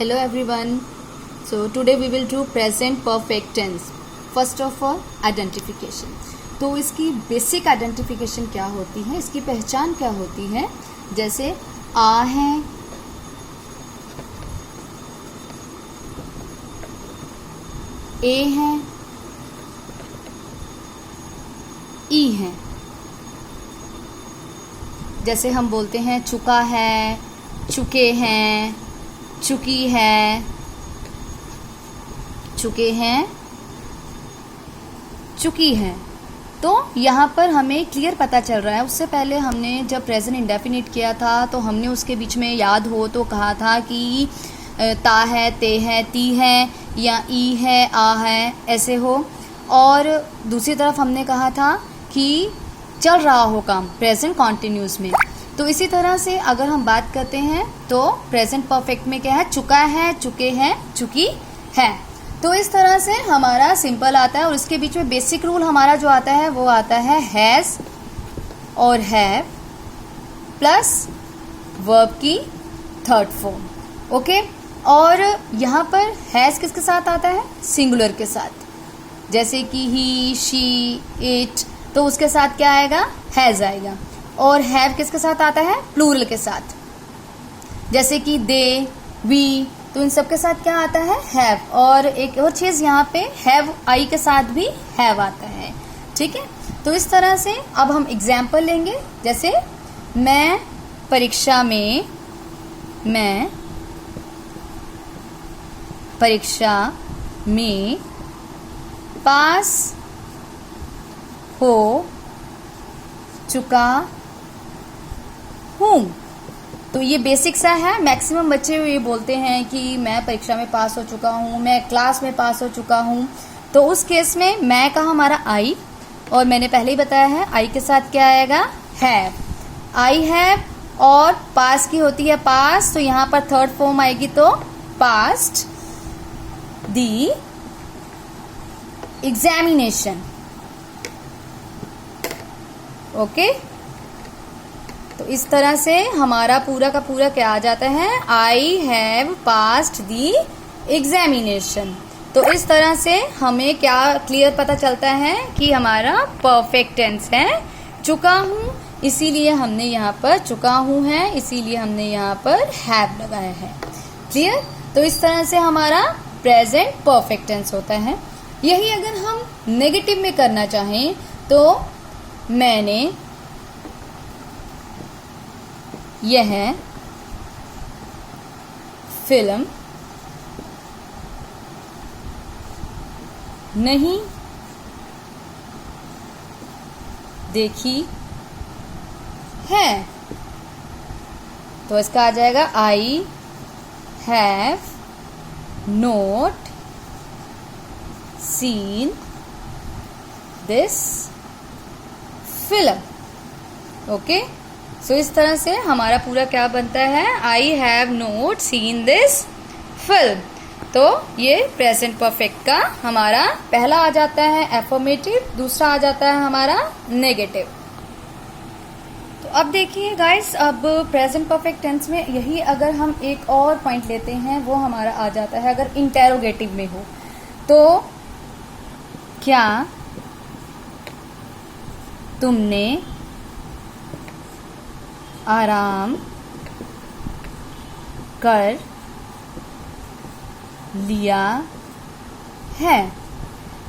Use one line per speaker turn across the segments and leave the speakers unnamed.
Hello everyone. So today we will do present perfect tense. First of all identification. तो इसकी basic identification क्या होती है, इसकी पहचान क्या होती है। जैसे आ है, ए है, ई है। जैसे हम बोलते हैं चुका है, चुके हैं, चुकी है, चुके हैं, चुकी है। तो यहाँ पर हमें क्लियर पता चल रहा है। उससे पहले हमने जब प्रेजेंट इंडेफिनिट किया था तो हमने उसके बीच में याद हो तो कहा था कि ता है, ते है, ती है या ई है, आ है, ऐसे हो। और दूसरी तरफ हमने कहा था कि चल रहा हो काम, प्रेजेंट कॉन्टिन्यूस में। तो इसी तरह से अगर हम बात करते हैं तो प्रेजेंट परफेक्ट में क्या है, चुका है, चुके हैं, चुकी है। तो इस तरह से हमारा सिंपल आता है। और इसके बीच में बेसिक रूल हमारा जो आता है वो आता है हैज़ और हैव प्लस वर्ब की थर्ड फॉर्म। ओके। और यहाँ पर हैज़ किसके साथ आता है, सिंगुलर के साथ। जैसे कि ही, शी, इट, तो उसके साथ क्या आएगा, हैज़ आएगा। और हैव किसके साथ आता है, प्लूरल के साथ। जैसे कि दे, वी, तो इन सब के साथ क्या आता है, हैव। और एक और चीज यहाँ पे हैव आई के साथ भी हैव आता है। ठीक है। तो इस तरह से अब हम एग्जाम्पल लेंगे। जैसे मैं परीक्षा में पास हो चुका हूँ। तो ये बेसिक सा है। मैक्सिमम बच्चे ये बोलते हैं कि मैं परीक्षा में पास हो चुका हूँ, मैं क्लास में पास हो चुका हूँ। तो उस केस में मैं का हमारा आई, और मैंने पहले ही बताया है आई के साथ क्या आएगा, हैव। आई हैव, और पास की होती है पास, तो यहाँ पर थर्ड फॉर्म आएगी तो पास्ट दी एग्जामिनेशन। ओके। तो इस तरह से हमारा पूरा का पूरा क्या आ जाता है, I have passed the examination. तो इस तरह से हमें क्या क्लियर पता चलता है कि हमारा परफेक्ट टेंस है चुका हूँ, इसीलिए हमने यहाँ पर चुका हूँ है, इसीलिए हमने यहाँ पर हैव लगाया है। क्लियर। तो इस तरह से हमारा प्रेजेंट परफेक्ट टेंस होता है। यही अगर हम नेगेटिव में करना चाहें तो मैंने यह फिल्म नहीं देखी है। तो इसका आ जाएगा I have not seen this film. Okay. So इस तरह से हमारा पूरा क्या बनता है, I have not seen this film. तो ये प्रेजेंट परफेक्ट का हमारा पहला आ जाता है एफर्मेटिव, दूसरा आ जाता है हमारा नेगेटिव। तो अब देखिए गाइस, अब प्रेजेंट परफेक्ट टेंस में यही अगर हम एक और पॉइंट लेते हैं वो हमारा आ जाता है अगर इंटेरोगेटिव में हो तो क्या तुमने आराम कर लिया है।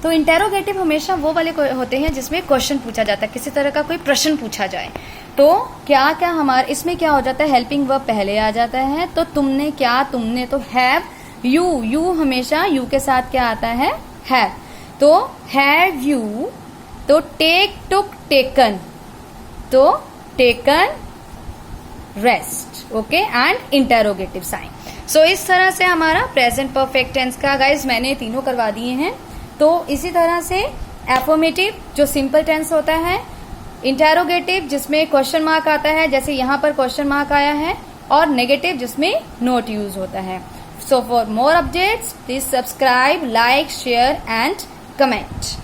तो इंटेरोगेटिव हमेशा वो वाले होते हैं जिसमें क्वेश्चन पूछा जाता है, किसी तरह का कोई प्रश्न पूछा जाए। तो क्या क्या हमारा इसमें क्या हो जाता है, हेल्पिंग वर्ब पहले आ जाता है। तो तुमने क्या, तुमने तो हैव, यू हमेशा यू के साथ क्या आता है, हैव। तो हैव यू, तो टेक, टुक, टेकन, तो taken rest. Okay. And interrogative sign. So इस तरह से हमारा प्रेजेंट परफेक्ट टेंस का गाइज मैंने तीनों करवा दिए हैं। तो इसी तरह से एफर्मेटिव जो सिंपल टेंस होता है, इंटेरोगेटिव जिसमें क्वेश्चन मार्क आता है, जैसे यहाँ पर क्वेश्चन मार्क आया है, और नेगेटिव जिसमें नोट यूज होता है। So for more updates please subscribe, like, share and comment.